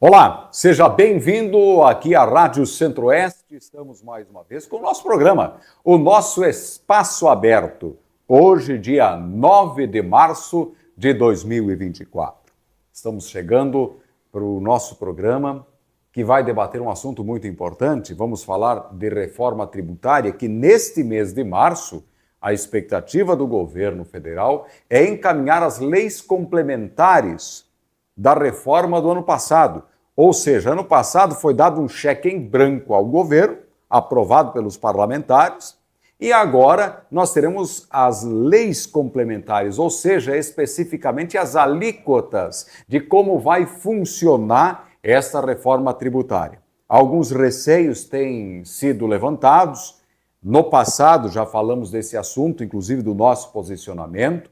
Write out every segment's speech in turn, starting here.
Olá, seja bem-vindo aqui à Rádio Centro-Oeste. Estamos mais uma vez com o nosso programa, o nosso Espaço Aberto. Hoje, dia 9 de março de 2024. Estamos chegando para o nosso programa que vai debater um assunto muito importante. Vamos falar de reforma tributária, que neste mês de março, a expectativa do governo federal é encaminhar as leis complementares da reforma do ano passado. Ou seja, ano passado foi dado um cheque em branco ao governo, aprovado pelos parlamentares, e agora nós teremos as leis complementares, ou seja, especificamente as alíquotas de como vai funcionar esta reforma tributária. Alguns receios têm sido levantados. No passado já falamos desse assunto, inclusive do nosso posicionamento.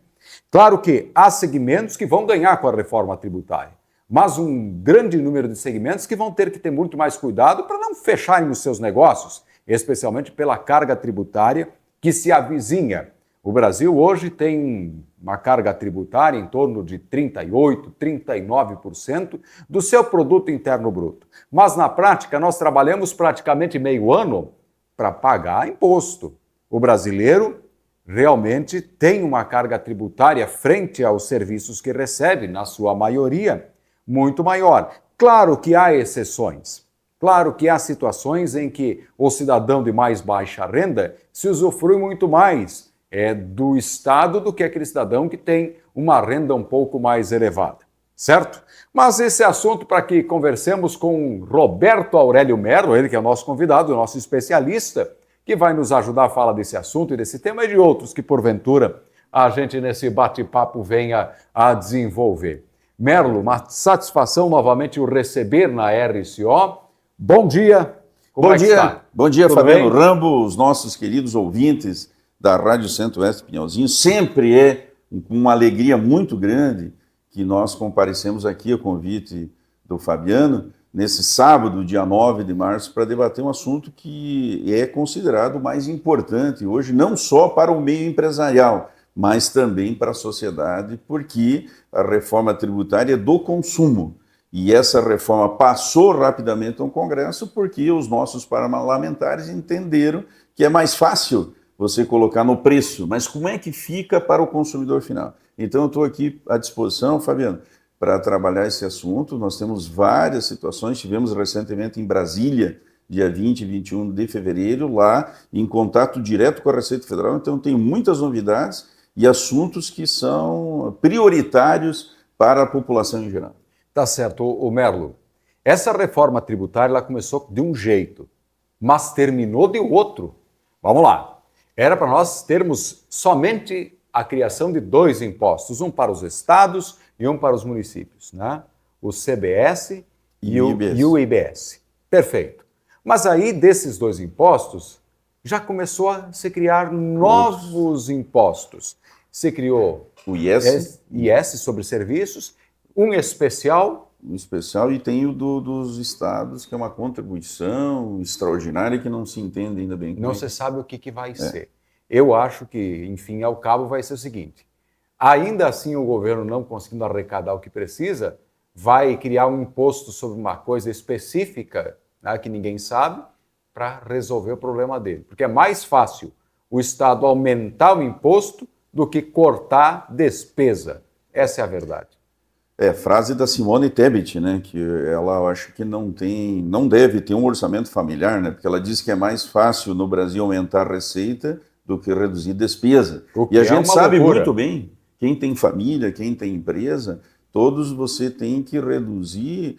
Claro que há segmentos que vão ganhar com a reforma tributária, mas um grande número de segmentos que vão ter que ter muito mais cuidado para não fecharem os seus negócios, especialmente pela carga tributária que se avizinha. O Brasil hoje tem uma carga tributária em torno de 38%, 39% do seu produto interno bruto. Mas na prática nós trabalhamos praticamente meio ano para pagar imposto. O brasileiro realmente tem uma carga tributária frente aos serviços que recebe, na sua maioria, muito maior. Claro que há exceções. Claro que há situações em que o cidadão de mais baixa renda se usufrui muito mais do Estado do que aquele cidadão que tem uma renda um pouco mais elevada, certo? Mas esse assunto para que conversemos com Roberto Aurélio Melo, ele que é o nosso convidado, o nosso especialista, que vai nos ajudar a falar desse assunto e desse tema e de outros que, porventura, a gente nesse bate-papo venha a desenvolver. Merlo, uma satisfação novamente o receber na RCO. Bom dia. Bom dia. Bom dia, Tudo Fabiano bem? Rambo, os nossos queridos ouvintes da Rádio Centro-Oeste Pinhalzinho. Sempre é uma alegria muito grande que nós comparecemos aqui a convite do Fabiano nesse sábado, dia 9 de março, para debater um assunto que é considerado o mais importante hoje, não só para o meio empresarial, mas também para a sociedade, porque a reforma tributária é do consumo. E essa reforma passou rapidamente ao Congresso porque os nossos parlamentares entenderam que é mais fácil você colocar no preço, mas como é que fica para o consumidor final? Então eu estou aqui à disposição, Fabiano, para trabalhar esse assunto. Nós temos várias situações, tivemos recentemente em Brasília, dia 20 e 21 de fevereiro, lá em contato direto com a Receita Federal, então tem muitas novidades e assuntos que são prioritários para a população em geral. Tá certo, o Merlo. Essa reforma tributária ela começou de um jeito, mas terminou de outro. Vamos lá. Era para nós termos somente a criação de dois impostos, um para os estados e um para os municípios, né? O CBS e o IBS. Perfeito. Mas aí, desses dois impostos, já começou a se criar novos impostos. Se criou O IS sobre serviços, um especial. Um especial, e tem o dos estados, que é uma contribuição extraordinária que não se entende ainda bem. Não se sabe o que vai ser. Eu acho que, enfim, ao cabo vai ser o seguinte: ainda assim o governo não conseguindo arrecadar o que precisa, vai criar um imposto sobre uma coisa específica, né, que ninguém sabe, para resolver o problema dele. Porque é mais fácil o Estado aumentar o imposto do que cortar despesa. Essa é a verdade. Frase da Simone Tebet, né, que ela, eu acho que não deve ter um orçamento familiar, né, porque ela diz que é mais fácil no Brasil aumentar a receita do que reduzir despesa. E a gente sabe muito bem, quem tem família, quem tem empresa, todos você tem que reduzir,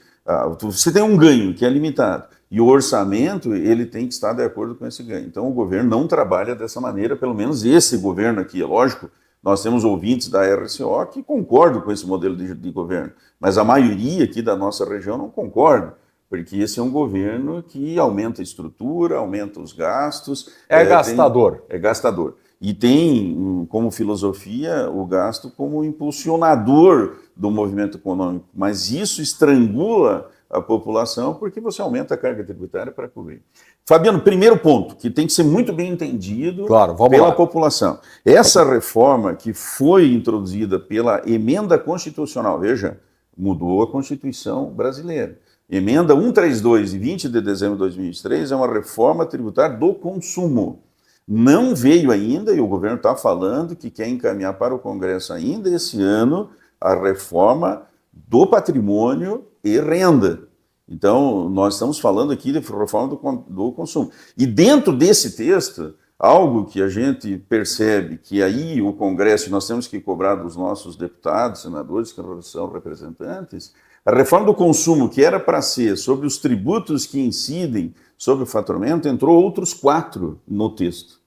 você tem um ganho que é limitado, e o orçamento ele tem que estar de acordo com esse ganho. Então o governo não trabalha dessa maneira, pelo menos esse governo aqui, é lógico. Nós temos ouvintes da RCO que concordam com esse modelo de governo, mas a maioria aqui da nossa região não concorda, porque esse é um governo que aumenta a estrutura, aumenta os gastos. É gastador. É gastador. E tem como filosofia o gasto como impulsionador do movimento econômico, mas isso estrangula a população porque você aumenta a carga tributária para cobrir. Fabiano, primeiro ponto, que tem que ser muito bem entendido pela população. Essa reforma que foi introduzida pela emenda constitucional, veja, mudou a Constituição brasileira. Emenda 132, de 20 de dezembro de 2023, é uma reforma tributária do consumo. Não veio ainda, e o governo está falando que quer encaminhar para o Congresso ainda esse ano a reforma do patrimônio e renda. Então, nós estamos falando aqui de reforma do consumo. E dentro desse texto, algo que a gente percebe que aí o Congresso, nós temos que cobrar dos nossos deputados, senadores, que são representantes, a reforma do consumo, que era para ser sobre os tributos que incidem sobre o faturamento, entrou outros 4 no texto.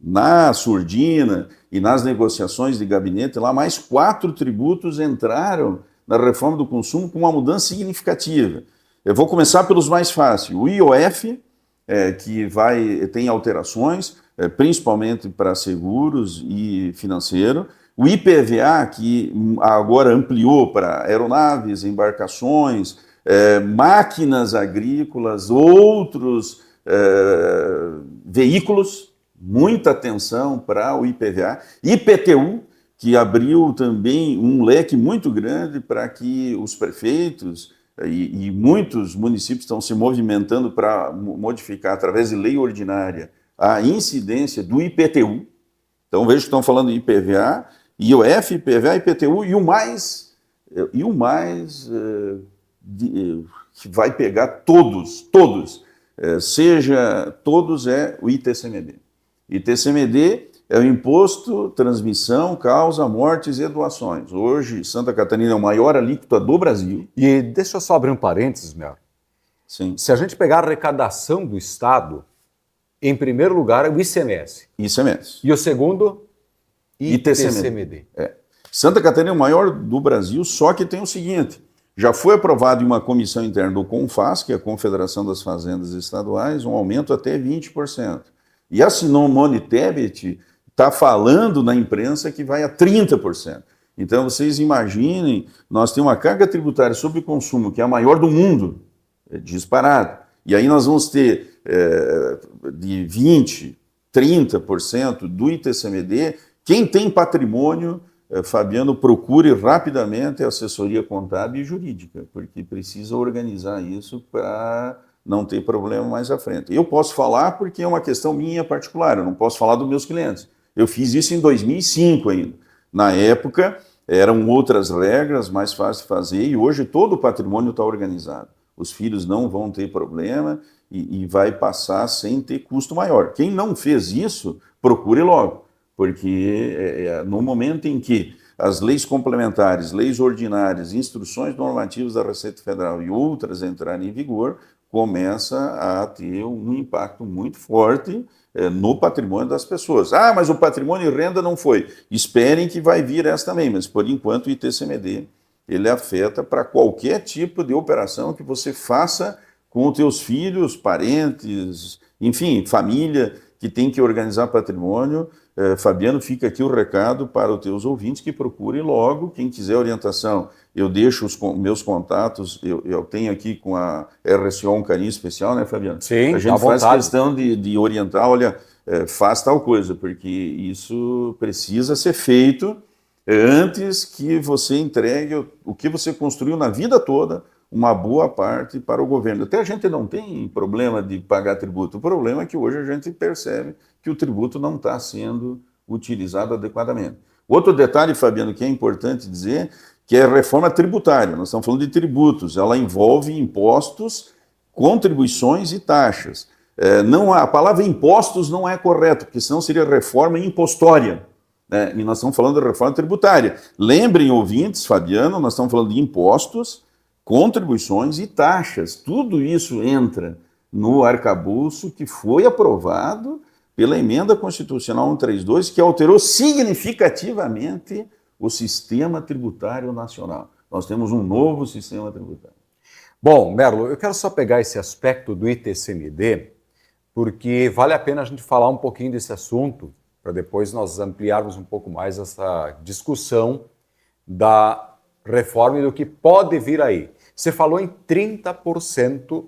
Na surdina e nas negociações de gabinete, lá mais 4 tributos entraram na reforma do consumo com uma mudança significativa. Eu vou começar pelos mais fáceis. O IOF, que tem alterações, principalmente para seguros e financeiro. O IPVA, que agora ampliou para aeronaves, embarcações, máquinas agrícolas, outros veículos, muita atenção para o IPVA. IPTU, que abriu também um leque muito grande para que os prefeitos e muitos municípios estão se movimentando para modificar, através de lei ordinária, a incidência do IPTU. Então, vejo que estão falando de IPVA, IOF, IPVA, IPTU, e o mais que vai pegar todos, é o ITCMD. ITCMD é o Imposto, Transmissão, Causa, Mortes e Doações. Hoje, Santa Catarina é a maior alíquota do Brasil. E deixa eu só abrir um parênteses, Mel. Sim. Se a gente pegar a arrecadação do Estado, em primeiro lugar é o ICMS. ICMS. E o segundo, ITCMD. Santa Catarina é o maior do Brasil, só que tem o seguinte, já foi aprovado em uma comissão interna do CONFAS, que é a Confederação das Fazendas Estaduais, um aumento até 20%. E a Simone Tebet está falando na imprensa que vai a 30%. Então, vocês imaginem, nós temos uma carga tributária sobre o consumo, que é a maior do mundo, disparado. E aí nós vamos ter de 20%, 30% do ITCMD. Quem tem patrimônio, Fabiano, procure rapidamente a assessoria contábil e jurídica, porque precisa organizar isso para não ter problema mais à frente. Eu posso falar porque é uma questão minha particular, eu não posso falar dos meus clientes. Eu fiz isso em 2005 ainda. Na época, eram outras regras, mais fácil de fazer, e hoje todo o patrimônio está organizado. Os filhos não vão ter problema e vai passar sem ter custo maior. Quem não fez isso, procure logo, porque no momento em que as leis complementares, leis ordinárias, instruções normativas da Receita Federal e outras entrarem em vigor, começa a ter um impacto muito forte no patrimônio das pessoas. Ah, mas o patrimônio e renda não foi. Esperem que vai vir essa também, mas por enquanto o ITCMD ele afeta para qualquer tipo de operação que você faça com os teus filhos, parentes, enfim, família que tem que organizar patrimônio. Fabiano, fica aqui o recado para os teus ouvintes que procurem logo. Quem quiser orientação, eu deixo os meus contatos, eu tenho aqui com a RSO um carinho especial, né, Fabiano? Sim, a gente faz questão de orientar, olha, faz tal coisa, porque isso precisa ser feito antes que você entregue o que você construiu na vida toda, uma boa parte para o governo. Até a gente não tem problema de pagar tributo, o problema é que hoje a gente percebe que o tributo não está sendo utilizado adequadamente. Outro detalhe, Fabiano, que é importante dizer, que é a reforma tributária. Nós estamos falando de tributos, ela envolve impostos, contribuições e taxas. A palavra impostos não é correta, porque senão seria reforma impostória. E nós estamos falando de reforma tributária. Lembrem, ouvintes, Fabiano, nós estamos falando de impostos, contribuições e taxas. Tudo isso entra no arcabouço que foi aprovado pela Emenda Constitucional 132, que alterou significativamente o sistema tributário nacional. Nós temos um novo sistema tributário. Bom, Merlo, eu quero só pegar esse aspecto do ITCMD, porque vale a pena a gente falar um pouquinho desse assunto, para depois nós ampliarmos um pouco mais essa discussão da reforma e do que pode vir aí. Você falou em 30%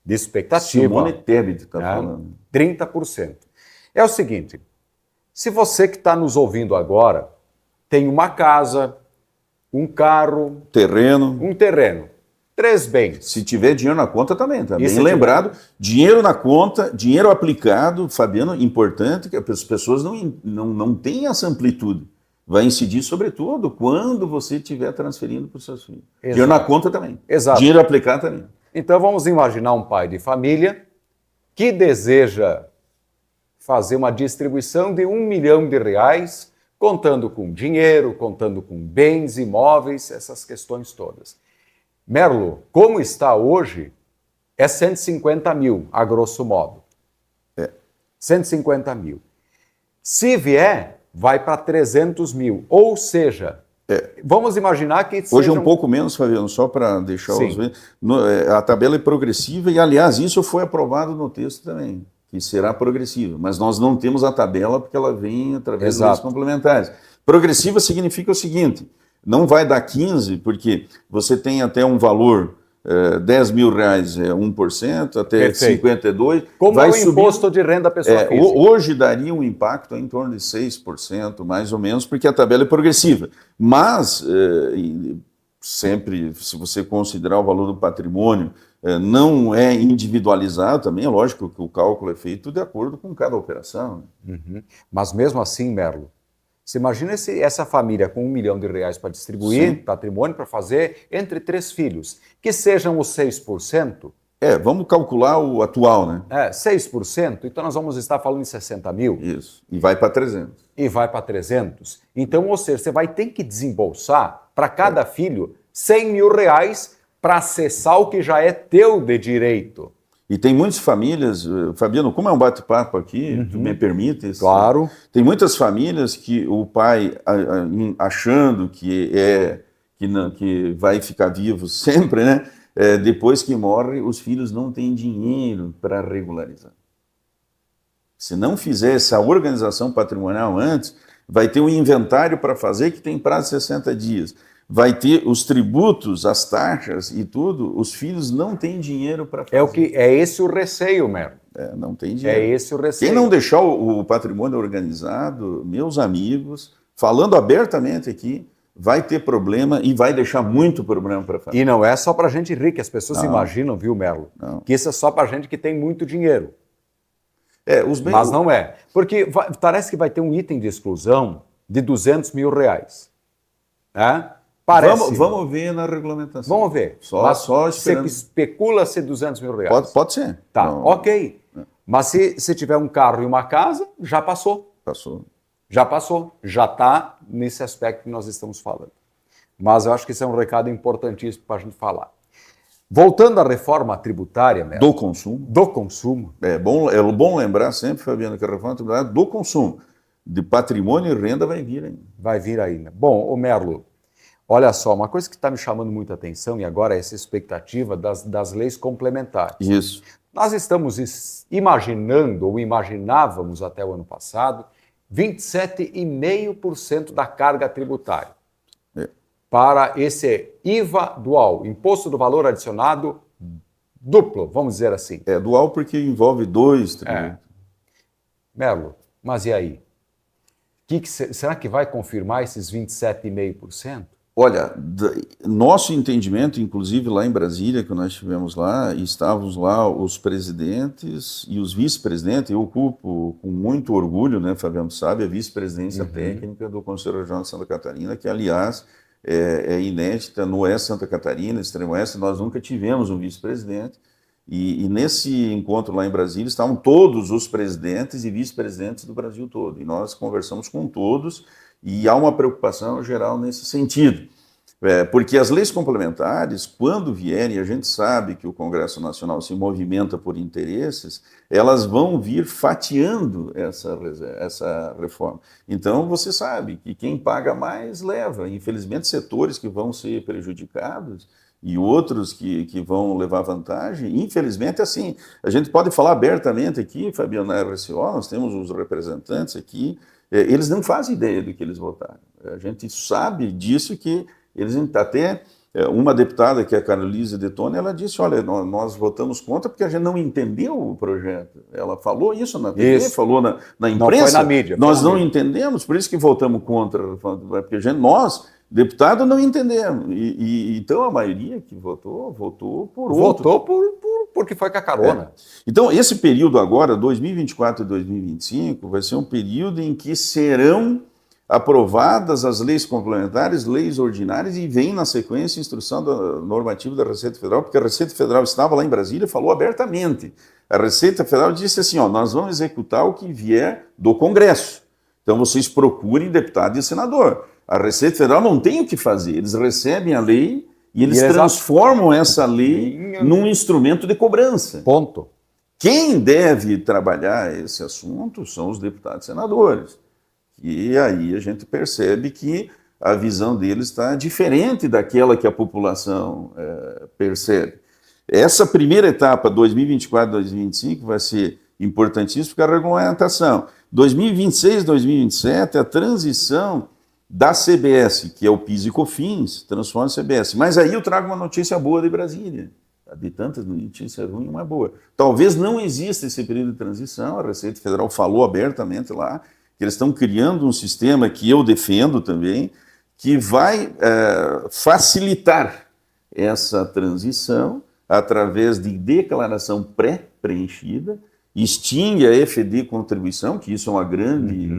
de expectativa. Simone Tebet está falando. 30%. É o seguinte, se você que está nos ouvindo agora tem uma casa, um carro, terreno, um terreno, 3 bens. Se tiver dinheiro na conta também, tá E bem se lembrado. Dinheiro na conta, dinheiro aplicado, Fabiano, importante que as pessoas não têm essa amplitude. Vai incidir sobretudo quando você estiver transferindo para os seus filhos. Exato. Dinheiro na conta também. Exato. Dinheiro aplicado também. Então vamos imaginar um pai de família que deseja fazer uma distribuição de R$1 milhão, contando com dinheiro, contando com bens, imóveis, essas questões todas. Merlo, como está hoje, é 150 mil, a grosso modo. 150 mil. Se vier, vai para 300 mil. Ou seja, vamos imaginar que hoje é um pouco menos, Fabiano, só para deixar os... A tabela é progressiva e, aliás, isso foi aprovado no texto também, que será progressiva. Mas nós não temos a tabela porque ela vem através das leis complementares. Progressiva significa o seguinte, não vai dar 15, porque você tem até um valor, R$10 mil é 1%, até 52%. Como vai é o imposto de renda pessoa física. Hoje daria um impacto em torno de 6%, mais ou menos, porque a tabela é progressiva. Mas, sempre, se você considerar o valor do patrimônio, não é individualizado também, é lógico que o cálculo é feito de acordo com cada operação. Uhum. Mas mesmo assim, Merlo, você imagina essa família com R$1 milhão para distribuir patrimônio para fazer entre 3 filhos, que sejam os 6%. Vamos calcular o atual, né? 6%, então nós vamos estar falando em 60 mil. Isso, e vai para 300. E vai para 300. Então, ou seja, você vai ter que desembolsar para cada filho R$100 mil para acessar o que já é teu de direito. E tem muitas famílias, Fabiano, como é um bate-papo aqui, tu me permite? Claro. Tem muitas famílias que o pai, achando que vai ficar vivo sempre, né? Depois que morre, os filhos não têm dinheiro para regularizar. Se não fizer essa organização patrimonial antes, vai ter um inventário para fazer que tem prazo de 60 dias. Vai ter os tributos, as taxas e tudo, os filhos não têm dinheiro para fazer. É esse o receio, Merlo. Não tem dinheiro. É esse o receio. Quem não deixar o patrimônio organizado, meus amigos, falando abertamente aqui, vai ter problema e vai deixar muito problema para a família. E não é só para gente rica, as pessoas imaginam, viu, Merlo, que isso é só para gente que tem muito dinheiro. Mas não é. Porque parece que vai ter um item de exclusão de R$200 mil. Parece. Vamos ver na regulamentação. Vamos ver. Só esperando. Você especula ser R$200 mil? Pode ser. Tá, não. Ok. Mas se tiver um carro e uma casa, já passou. Já passou. Já está nesse aspecto que nós estamos falando. Mas eu acho que isso é um recado importantíssimo para a gente falar. Voltando à reforma tributária... Do consumo. Do consumo. É bom lembrar sempre, Fabiano, que a reforma tributária do consumo, de patrimônio e renda vai vir ainda. Vai vir ainda. Bom, ô Merlo, olha só, uma coisa que está me chamando muita atenção e agora é essa expectativa das leis complementares. Isso. Nós estamos imaginando, ou imaginávamos até o ano passado, 27,5% da carga tributária para esse IVA dual, Imposto do Valor Adicionado duplo, vamos dizer assim. Dual porque envolve 2 tributos. Merlo, mas e aí? Será que vai confirmar esses 27,5%? Olha, nosso entendimento, inclusive lá em Brasília, que nós estivemos lá, estávamos lá os presidentes e os vice-presidentes. Eu ocupo com muito orgulho, né, Fabiano sabe, a vice-presidência técnica do Conselho Regional de Santa Catarina, que, aliás, é inédita no Oeste Santa Catarina, Extremo Oeste, nós nunca tivemos um vice-presidente. E nesse encontro lá em Brasília estavam todos os presidentes e vice-presidentes do Brasil todo. E nós conversamos com todos e há uma preocupação geral nesse sentido. Porque as leis complementares, quando vierem, a gente sabe que o Congresso Nacional se movimenta por interesses, elas vão vir fatiando essa reforma. Então, você sabe que quem paga mais leva. Infelizmente, setores que vão ser prejudicados e outros que vão levar vantagem, infelizmente, assim, a gente pode falar abertamente aqui, Fabiano, na RCO, nós temos os representantes aqui, eles não fazem ideia do que eles votaram. A gente sabe disso que eles até... Uma deputada, que é a Carolise Detone, ela disse, olha, nós votamos contra porque a gente não entendeu o projeto. Ela falou isso na TV, falou na imprensa. Não foi na mídia. Nós não entendemos, por isso que votamos contra, porque nós Deputado não entendemos. Então a maioria que votou por outro. Votou porque foi com a carona. Então esse período agora, 2024 e 2025, vai ser um período em que serão aprovadas as leis complementares, leis ordinárias, e vem na sequência a instrução normativa da Receita Federal, porque a Receita Federal estava lá em Brasília e falou abertamente. A Receita Federal disse assim, nós vamos executar o que vier do Congresso. Então vocês procurem deputado e senador. A Receita Federal não tem o que fazer, eles recebem a lei e eles transformam essa lei num instrumento de cobrança. Ponto. Quem deve trabalhar esse assunto são os deputados e senadores. E aí a gente percebe que a visão deles está diferente daquela que a população percebe. Essa primeira etapa, 2024-2025, vai ser importantíssima para a regulamentação. 2026, 2027, a transição da CBS, que é o PIS e COFINS, transforma a CBS. Mas aí eu trago uma notícia boa de Brasília. De tantas notícias ruins, uma boa. Talvez não exista esse período de transição, a Receita Federal falou abertamente lá, que eles estão criando um sistema que eu defendo também, que vai facilitar essa transição através de declaração pré-preenchida, extingue a EFD contribuição, que isso é uma grande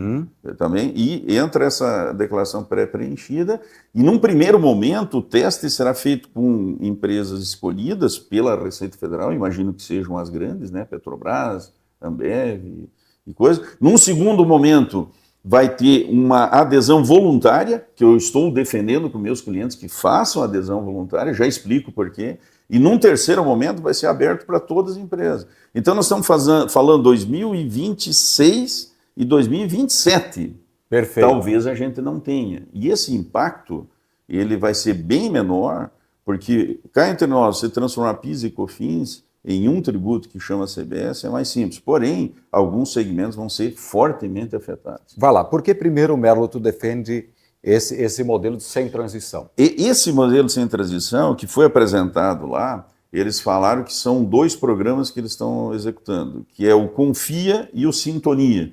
também, e entra essa declaração pré-preenchida, e num primeiro momento o teste será feito com empresas escolhidas pela Receita Federal, imagino que sejam as grandes, né, Petrobras, Ambev e coisas. Num segundo momento vai ter uma adesão voluntária, que eu estou defendendo com meus clientes que façam adesão voluntária, já explico por quê. E num terceiro momento vai ser aberto para todas as empresas. Então nós estamos falando 2026 e 2027. Perfeito. Talvez a gente não tenha. E esse impacto, ele vai ser bem menor, porque cá entre nós, você transformar PIS e COFINS em um tributo que chama CBS é mais simples. Porém, alguns segmentos vão ser fortemente afetados. Vai lá, por que primeiro, Merlo, tu defende esse modelo de sem transição? Esse modelo sem transição, que foi apresentado lá, eles falaram que são 2 programas que eles estão executando, que é o Confia e o Sintonia.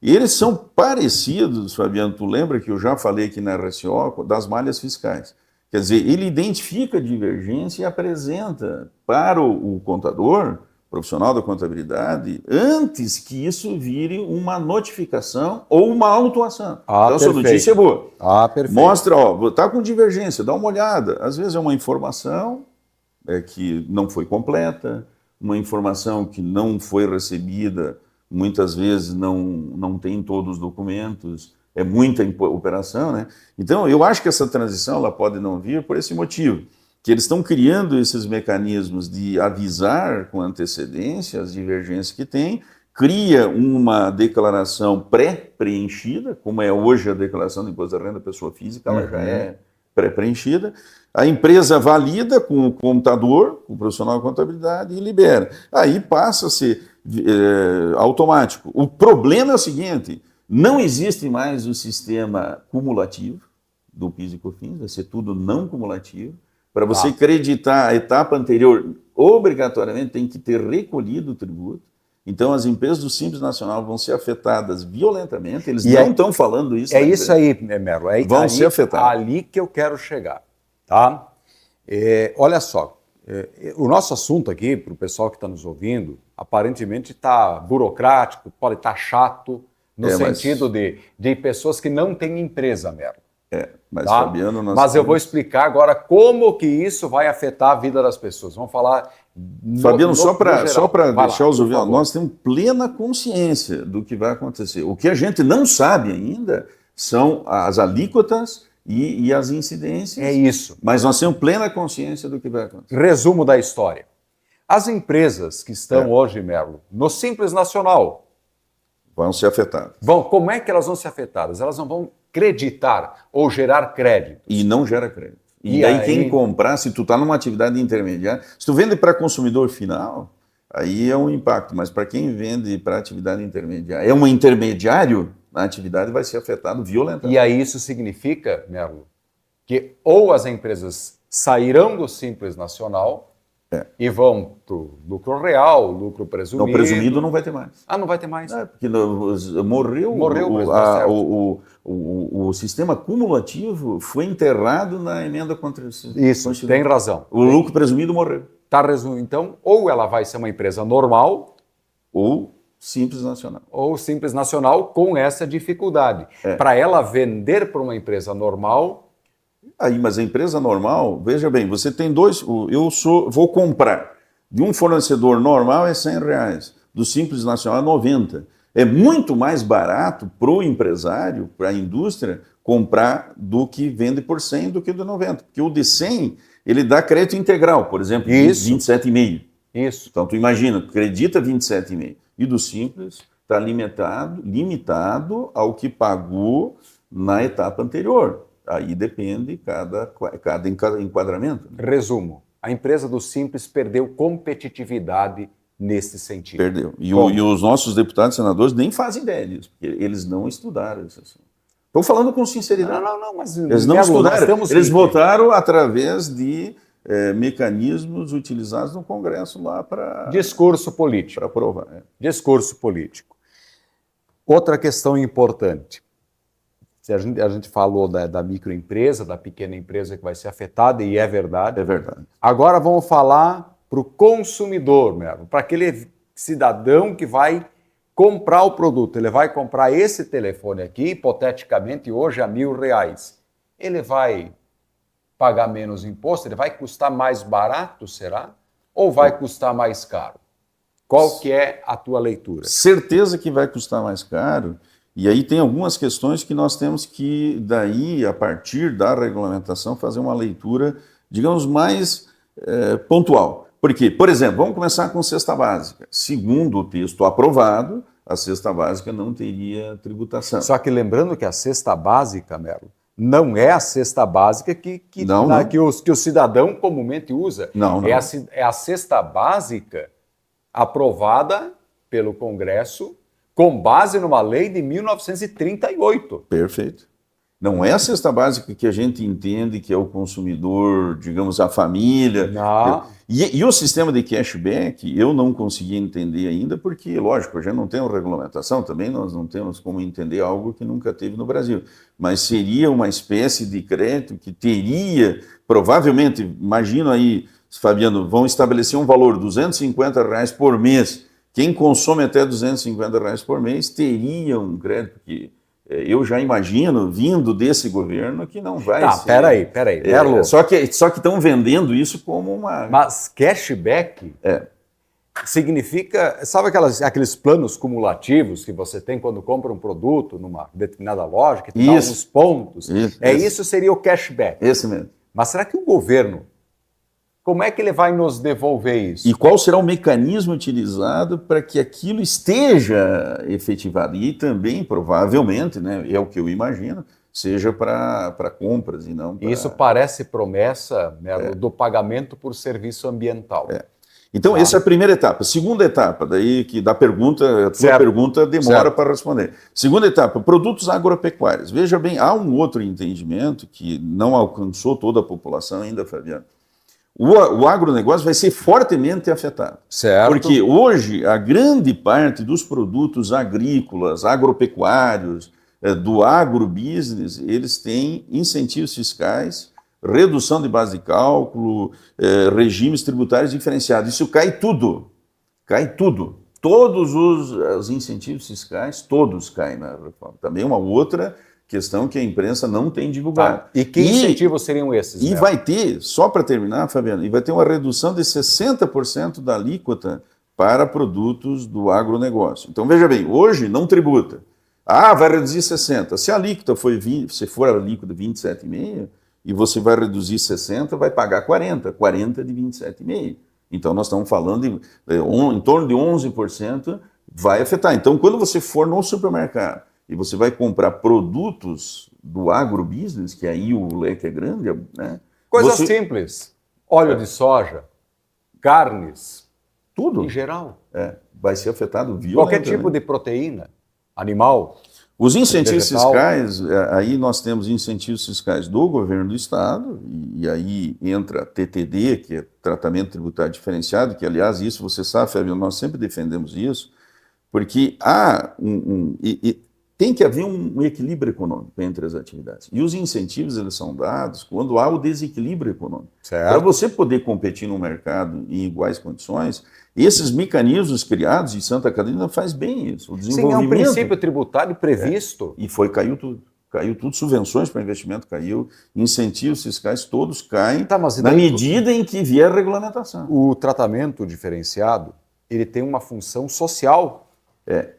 E eles são parecidos, Fabiano, tu lembra que eu já falei aqui na RSO, das malhas fiscais. Quer dizer, ele identifica a divergência e apresenta para o contador, profissional da contabilidade, antes que isso vire uma notificação ou uma autuação. Então, essa notícia é boa. Perfeito. Mostra, está com divergência, dá uma olhada. Às vezes é uma informação que não foi completa, uma informação que não foi recebida, muitas vezes não tem todos os documentos, é muita operação, né? Então, eu acho que essa transição ela pode não vir por esse motivo, que eles estão criando esses mecanismos de avisar com antecedência as divergências que tem, cria uma declaração pré-preenchida, como é hoje a declaração do imposto da renda da pessoa física, ela já é pré-preenchida, a empresa valida com o contador, com o profissional de contabilidade e libera. Aí passa a ser automático. O problema é o seguinte, não existe mais o sistema cumulativo do PIS e COFINS, vai ser tudo não cumulativo. Para você acreditar a etapa anterior, obrigatoriamente tem que ter recolhido o tributo. Então, as empresas do Simples Nacional vão ser afetadas violentamente. Eles não estão falando isso. É isso aí, Merlo. Vão ser afetados. Ali que eu quero chegar. Tá? Olha só, o nosso assunto aqui, para o pessoal que está nos ouvindo, aparentemente está burocrático, pode estar chato, no sentido de pessoas que não têm empresa, Merlo. Mas, tá? Fabiano, mas eu vou explicar agora como que isso vai afetar a vida das pessoas. Vamos falar... Fabiano, só para deixar os ouvintes, nós temos plena consciência do que vai acontecer. O que a gente não sabe ainda são as alíquotas e as incidências. É isso. Mas nós temos plena consciência do que vai acontecer. Resumo da história. As empresas que estão hoje, Merlo, no Simples Nacional... vão ser afetadas. Como é que elas vão ser afetadas? Elas não vão creditar ou gerar crédito. E não gera crédito. E aí quem comprar, se tu está numa atividade intermediária, se tu vende para consumidor final, aí é um impacto, mas para quem vende para atividade intermediária, é um intermediário, na atividade vai ser afetado violentamente. E aí isso significa, Merlo, que ou as empresas sairão do Simples Nacional e vão para o lucro real, lucro presumido. Não, presumido não vai ter mais. Ah, não vai ter mais? Porque morreu o sistema cumulativo foi enterrado na emenda constitucional. Isso, tem razão. O lucro presumido morreu. Tá resumido. Então, ou ela vai ser uma empresa normal, ou Simples Nacional. Ou Simples Nacional com essa dificuldade. Para ela vender para uma empresa normal... Aí, mas a empresa normal, veja bem, você tem dois... vou comprar. De um fornecedor normal é R$100, do Simples Nacional é 90. É muito mais barato para o empresário, para a indústria, comprar do que vende por 100 do que do 90. Porque o de 100, ele dá crédito integral, por exemplo, de 27,5. Isso. Então, tu imagina, acredita 27,5. E do Simples está limitado ao que pagou na etapa anterior. Aí depende cada enquadramento. Né? Resumo, a empresa do Simples perdeu competitividade nesse sentido. Perdeu. E os nossos deputados e senadores nem fazem ideia disso, porque eles não estudaram esse assunto. Estou falando com sinceridade. Não, mas... Eles não estudaram. Eles votaram através de mecanismos utilizados no Congresso lá para... Discurso político. Para aprovar. Discurso político. Outra questão importante. A gente falou da microempresa, da pequena empresa que vai ser afetada, e é verdade. É verdade. Agora vamos falar para o consumidor, para aquele cidadão que vai comprar o produto. Ele vai comprar esse telefone aqui, hipoteticamente, hoje a R$1.000. Ele vai pagar menos imposto? Ele vai custar mais barato, será? Ou vai custar mais caro? Qual que é a tua leitura? Certeza que vai custar mais caro. E aí tem algumas questões que nós temos que, daí, a partir da regulamentação, fazer uma leitura, digamos, mais pontual. Por quê? Por exemplo, vamos começar com cesta básica. Segundo o texto aprovado, a cesta básica não teria tributação. Só que lembrando que a cesta básica, Melo, não é a cesta básica que o cidadão comumente usa. Não. É a cesta básica aprovada pelo Congresso com base numa lei de 1938. Perfeito. Não é a cesta básica que a gente entende que é o consumidor, digamos, a família. Não. E o sistema de cashback eu não consegui entender ainda, porque, lógico, a gente não tem uma regulamentação, também nós não temos como entender algo que nunca teve no Brasil. Mas seria uma espécie de crédito que teria, provavelmente, imagino aí, Fabiano, vão estabelecer um valor de R$250 por mês. Quem consome até R$250 por mês teria um crédito que eu já imagino, vindo desse governo, que não vai ser... Peraí. Só que estão vendendo isso como uma... Mas cashback significa... Sabe aqueles planos cumulativos que você tem quando compra um produto numa determinada loja, que te dá uns pontos? Isso seria o cashback. Esse mesmo. Mas será que o governo... Como é que ele vai nos devolver isso? E qual será o mecanismo utilizado para que aquilo esteja efetivado? E também, provavelmente, né, é o que eu imagino, seja para compras e não para... Isso parece promessa do pagamento por serviço ambiental. Então, essa é a primeira etapa. Segunda etapa, daí que da pergunta, a tua pergunta demora para responder. Segunda etapa, produtos agropecuários. Veja bem, há um outro entendimento que não alcançou toda a população ainda, Fabiano. O agronegócio vai ser fortemente afetado. Certo. Porque hoje a grande parte dos produtos agrícolas, agropecuários, do agrobusiness, eles têm incentivos fiscais, redução de base de cálculo, regimes tributários diferenciados. Isso cai tudo. Cai tudo. Todos os incentivos fiscais, todos caem na reforma. Também uma outra questão que a imprensa não tem divulgado. E que incentivos seriam esses? E vai ter, só para terminar, Fabiano, vai ter uma redução de 60% da alíquota para produtos do agronegócio. Então, veja bem, hoje não tributa. Vai reduzir 60%. Se a alíquota for a alíquota 27,5%, e você vai reduzir 60%, vai pagar 40%. 40% de 27,5%. Então, nós estamos falando em torno de 11% vai afetar. Então, quando você for no supermercado, e você vai comprar produtos do agrobusiness, que aí o leque é grande, né? Coisas simples. Óleo de soja, carnes, tudo em geral. vai ser afetado violentamente. Qualquer tipo de proteína animal. Os incentivos vegetal. fiscais, aí nós temos incentivos fiscais do governo do estado, e aí entra TTD, que é Tratamento Tributário Diferenciado, que aliás isso você sabe, Fábio, nós sempre defendemos isso, porque há tem que haver um equilíbrio econômico entre as atividades. E os incentivos eles são dados quando há o desequilíbrio econômico. Para você poder competir no mercado em iguais condições, esses mecanismos criados em Santa Catarina faz bem isso. O desenvolvimento, sim, é um princípio tributário previsto. E caiu tudo. Caiu tudo, subvenções para investimento caiu, incentivos fiscais todos caem na medida em que vier a regulamentação. O tratamento diferenciado, ele tem uma função social,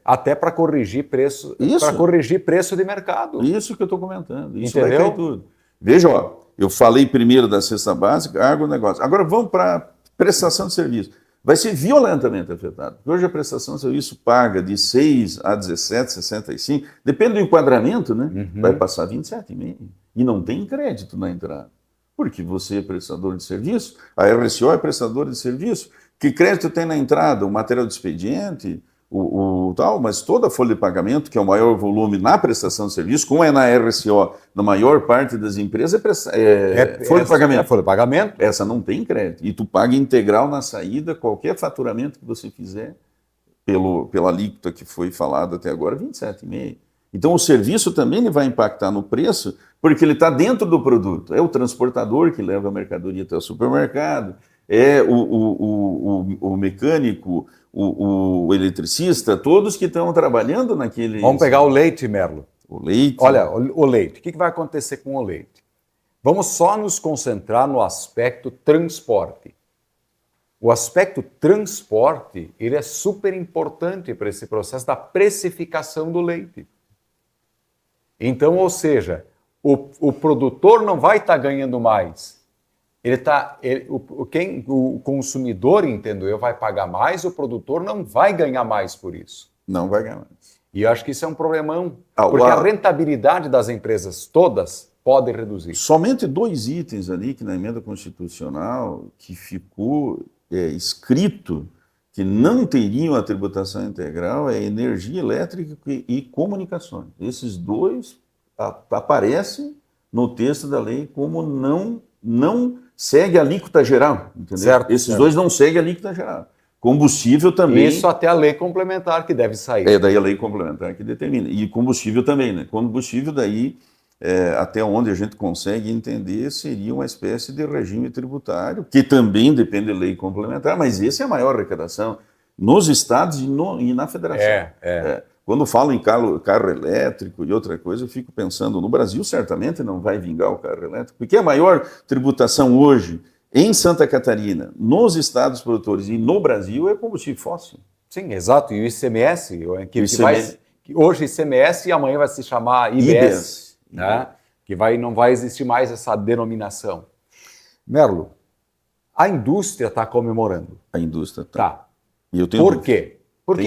até para corrigir preço, de mercado. Isso que eu estou comentando. Isso entendeu? Vai cair tudo. Veja, ó, eu falei primeiro da cesta básica, agronegócio. Agora vamos para prestação de serviço. Vai ser violentamente afetado. Hoje a prestação de serviço paga de 6 a 17,65, depende do enquadramento, né? Vai passar 27,5. E não tem crédito na entrada. Porque você é prestador de serviço, a RSO é prestadora de serviço. Que crédito tem na entrada? O material de expediente, mas toda a folha de pagamento, que é o maior volume na prestação de serviço, como é na RSO, na maior parte das empresas, folha de pagamento. É folha de pagamento. Essa não tem crédito. E tu paga integral na saída, qualquer faturamento que você fizer, pela alíquota que foi falada até agora, 27,5. Então o serviço também vai impactar no preço, porque ele está dentro do produto. É o transportador que leva a mercadoria até o supermercado, é o mecânico, o eletricista, todos que estão trabalhando naquele... Vamos pegar o leite, Merlo. O leite. Olha, o leite. O que vai acontecer com o leite? Vamos só nos concentrar no aspecto transporte. O aspecto transporte, ele é super importante para esse processo da precificação do leite. Então, ou seja, o produtor não vai estar ganhando mais. O consumidor, entendo eu, vai pagar mais, o produtor não vai ganhar mais por isso. Não vai ganhar mais. E eu acho que isso é um problemão, porque a rentabilidade das empresas todas pode reduzir. Somente 2 itens ali que na emenda constitucional que ficou escrito que não teriam a tributação integral é energia elétrica e comunicações. Esses 2 aparecem no texto da lei como não segue a alíquota geral, entendeu? Certo, Esses 2 não seguem a alíquota geral. Combustível também... Isso até a lei complementar que deve sair. Daí a lei complementar que determina. E combustível também, né? Combustível daí, até onde a gente consegue entender, seria uma espécie de regime tributário, que também depende da lei complementar, mas essa é a maior arrecadação nos estados e na federação. Quando falo em carro elétrico e outra coisa, eu fico pensando, no Brasil certamente não vai vingar o carro elétrico, porque a maior tributação hoje em Santa Catarina, nos estados produtores e no Brasil é combustível fóssil. Sim, exato. E o ICMS, hoje ICMS e amanhã vai se chamar IBS. Né? Que não vai existir mais essa denominação. Merlo, a indústria está comemorando. A indústria está. E eu tenho Por quê? Por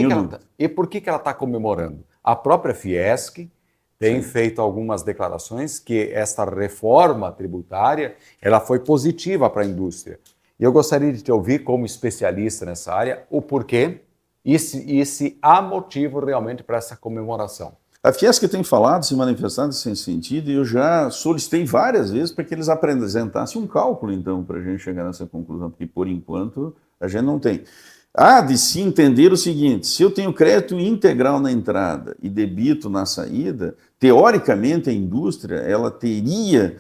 que ela está comemorando? A própria Fiesc tem feito algumas declarações que esta reforma tributária ela foi positiva para a indústria. E eu gostaria de te ouvir, como especialista nessa área, o porquê e se há motivo realmente para essa comemoração. A Fiesc tem falado, se manifestado nesse sentido, e eu já solicitei várias vezes para que eles apresentassem um cálculo, então, para a gente chegar nessa conclusão, porque, por enquanto, a gente não tem. Há de se entender o seguinte, se eu tenho crédito integral na entrada e débito na saída, teoricamente a indústria ela teria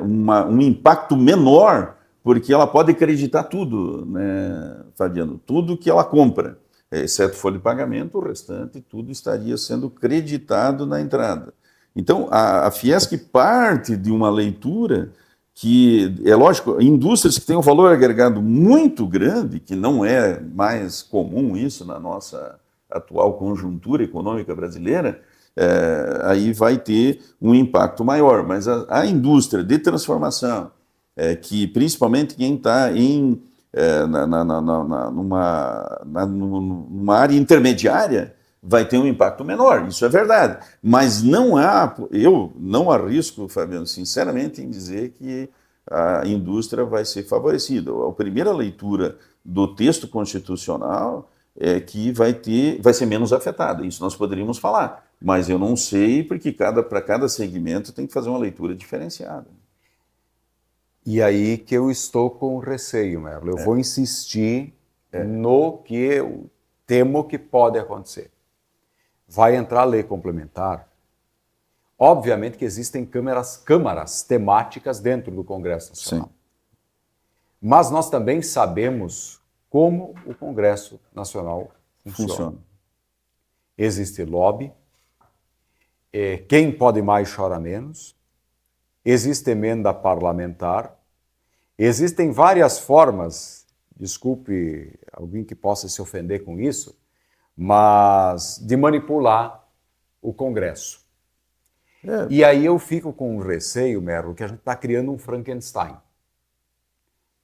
um impacto menor, porque ela pode acreditar tudo, né, Fabiano? Tudo que ela compra, exceto folha de pagamento, o restante tudo estaria sendo creditado na entrada. Então, a Fiesc parte de uma leitura que, é lógico, indústrias que têm um valor agregado muito grande, que não é mais comum isso na nossa atual conjuntura econômica brasileira, aí vai ter um impacto maior. Mas a indústria de transformação, que principalmente quem está numa área intermediária, vai ter um impacto menor, isso é verdade. Mas eu não arrisco, Fabiano, sinceramente, em dizer que a indústria vai ser favorecida. A primeira leitura do texto constitucional é que vai ser menos afetada, isso nós poderíamos falar. Mas eu não sei, porque para cada segmento tem que fazer uma leitura diferenciada. E aí que eu estou com receio, Merlo. Eu vou insistir no que eu temo que pode acontecer. Vai entrar a lei complementar. Obviamente que existem câmaras temáticas dentro do Congresso Nacional. Sim. Mas nós também sabemos como o Congresso Nacional funciona. Existe lobby, quem pode mais chora menos, existe emenda parlamentar, existem várias formas, desculpe alguém que possa se ofender com isso, mas de manipular o Congresso. E aí eu fico com um receio, Merlo, que a gente está criando um Frankenstein.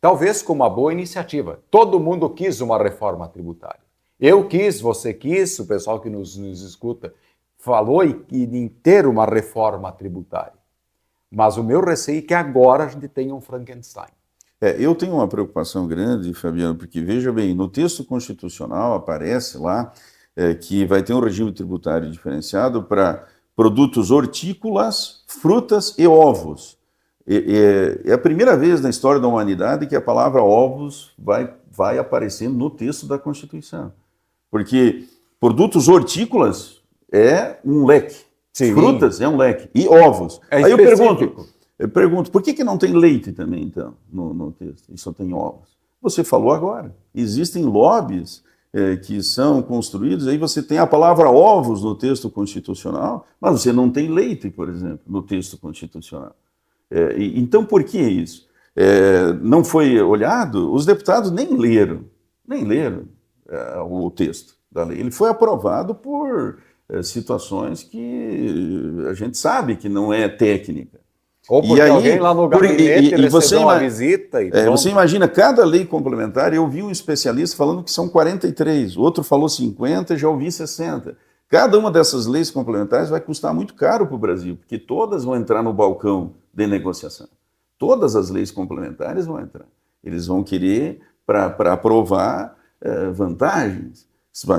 Talvez com uma boa iniciativa. Todo mundo quis uma reforma tributária. Eu quis, você quis, o pessoal que nos escuta falou em ter uma reforma tributária. Mas o meu receio é que agora a gente tenha um Frankenstein. Eu tenho uma preocupação grande, Fabiano, porque, veja bem, no texto constitucional aparece lá que vai ter um regime tributário diferenciado para produtos hortícolas, frutas e ovos. É a primeira vez na história da humanidade que a palavra ovos vai aparecer no texto da Constituição. Porque produtos hortícolas é um leque, Sim. Frutas é um leque, e ovos. Aí eu pergunto, por que não tem leite também, então, no texto? E só tem ovos. Você falou agora, existem lobbies que são construídos, aí você tem a palavra ovos no texto constitucional, mas você não tem leite, por exemplo, no texto constitucional. Então, por que isso? Não foi olhado? Os deputados nem leram o texto da lei. Ele foi aprovado por situações que a gente sabe que não é técnica. Ou porque alguém lá no gabinete recebeu uma visita. Você imagina, cada lei complementar, eu vi um especialista falando que são 43, outro falou 50, já ouvi 60. Cada uma dessas leis complementares vai custar muito caro para o Brasil, porque todas vão entrar no balcão de negociação. Todas as leis complementares vão entrar. Eles vão querer para aprovar vantagens.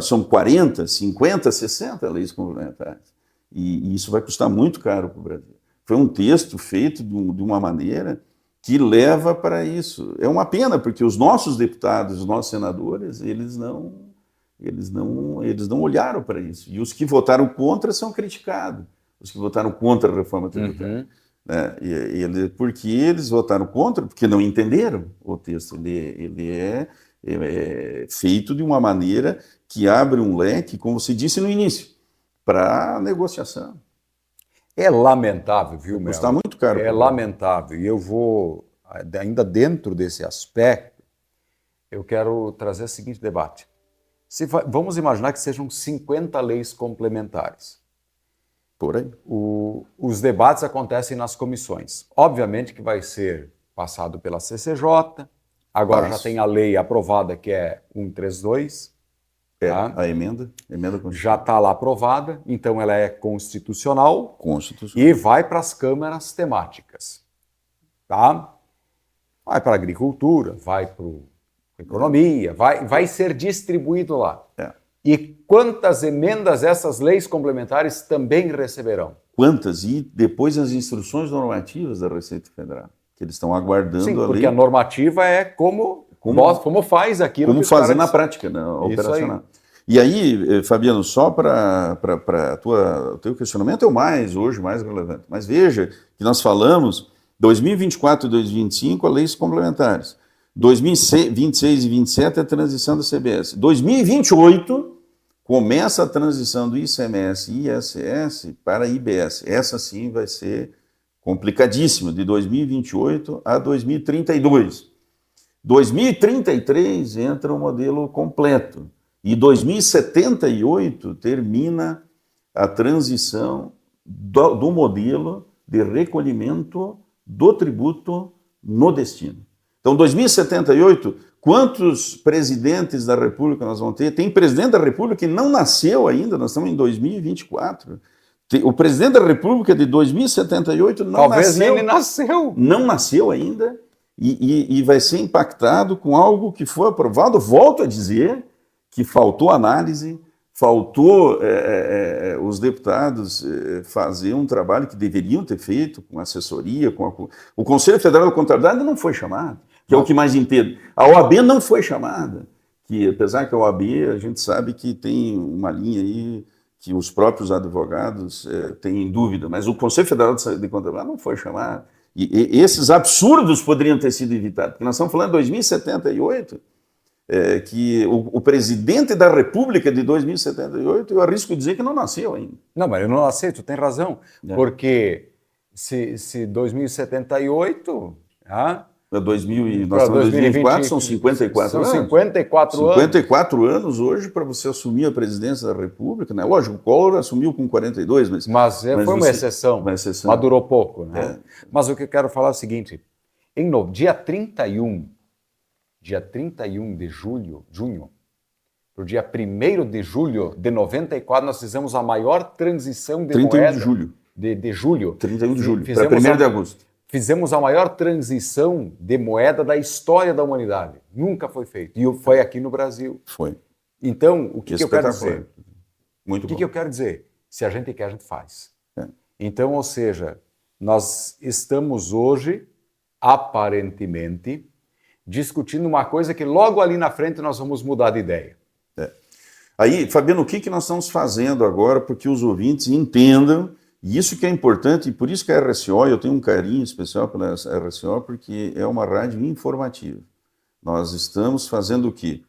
São 40, 50, 60 leis complementares. E isso vai custar muito caro para o Brasil. Foi um texto feito de uma maneira que leva para isso. É uma pena, porque os nossos deputados, os nossos senadores, eles não olharam para isso. E os que votaram contra são criticados. Os que votaram contra a reforma tributária. Porque eles votaram contra, porque não entenderam o texto. Ele é feito de uma maneira que abre um leque, como você disse no início, para negociação. É lamentável, viu, Mel? Custa muito caro. É lamentável. E eu vou, ainda dentro desse aspecto, eu quero trazer o seguinte debate. Vamos imaginar que sejam 50 leis complementares. Por aí. Os debates acontecem nas comissões. Obviamente que vai ser passado pela CCJ, agora já tem a lei aprovada, que é 132. Tá? A emenda já está lá aprovada, então ela é constitucional. E vai para as câmaras temáticas. Tá? Vai para a agricultura, vai para a economia, vai ser distribuído lá. E quantas emendas essas leis complementares também receberão? Quantas? E depois as instruções normativas da Receita Federal, que eles estão aguardando. Sim, a lei. Porque a normativa é como faz aquilo. Como fazer na prática, operacional. E aí, Fabiano, só para o teu questionamento é o hoje mais relevante. Mas veja que nós falamos 2024 e 2025, leis complementares. 2026 e 2027 é a transição da CBS. 2028 começa a transição do ICMS e ISS para IBS. Essa sim vai ser complicadíssima, de 2028 a 2032. 2033 entra o modelo completo. E 2078 termina a transição do modelo de recolhimento do tributo no destino. Então, 2078, quantos presidentes da República nós vamos ter? Tem presidente da República que não nasceu ainda, nós estamos em 2024. O presidente da República de 2078 não nasceu. Talvez ele nasceu. Não nasceu ainda e vai ser impactado com algo que foi aprovado. Volto a dizer que faltou análise, faltou os deputados fazer um trabalho que deveriam ter feito com assessoria, o Conselho Federal da Contabilidade não foi chamado, que é o que mais entendo. A OAB não foi chamada, que apesar que a OAB, a gente sabe que tem uma linha aí que os próprios advogados têm dúvida, mas o Conselho Federal de Contabilidade não foi chamado. E esses absurdos poderiam ter sido evitados, porque nós estamos falando de 2078, que o presidente da República de 2078, eu arrisco dizer que não nasceu ainda. Não, mas eu não aceito, tem razão. Porque se 2078... Nós estamos em 2024, são 54 anos. São 54 anos. 54 anos hoje para você assumir a presidência da República, né? Lógico, o Collor assumiu com 42, mas foi uma exceção, mas durou pouco. Né? Mas o que eu quero falar é o seguinte, dia 31 de junho, para o dia 1º de julho de 94, nós fizemos a maior transição de 31 moeda. de julho. De julho. 31 de julho, para 1º de agosto. Fizemos a maior transição de moeda da história da humanidade. Nunca foi feito. E foi aqui no Brasil. Foi. Então, o que eu quero dizer? Muito bom. O que eu quero dizer? Se a gente quer, a gente faz. Então, ou seja, nós estamos hoje, aparentemente, discutindo uma coisa que logo ali na frente nós vamos mudar de ideia. Aí, Fabiano, o que nós estamos fazendo agora para que os ouvintes entendam, e isso que é importante, e por isso que a RSO, eu tenho um carinho especial pela RSO, porque é uma rádio informativa. Nós estamos fazendo o quê?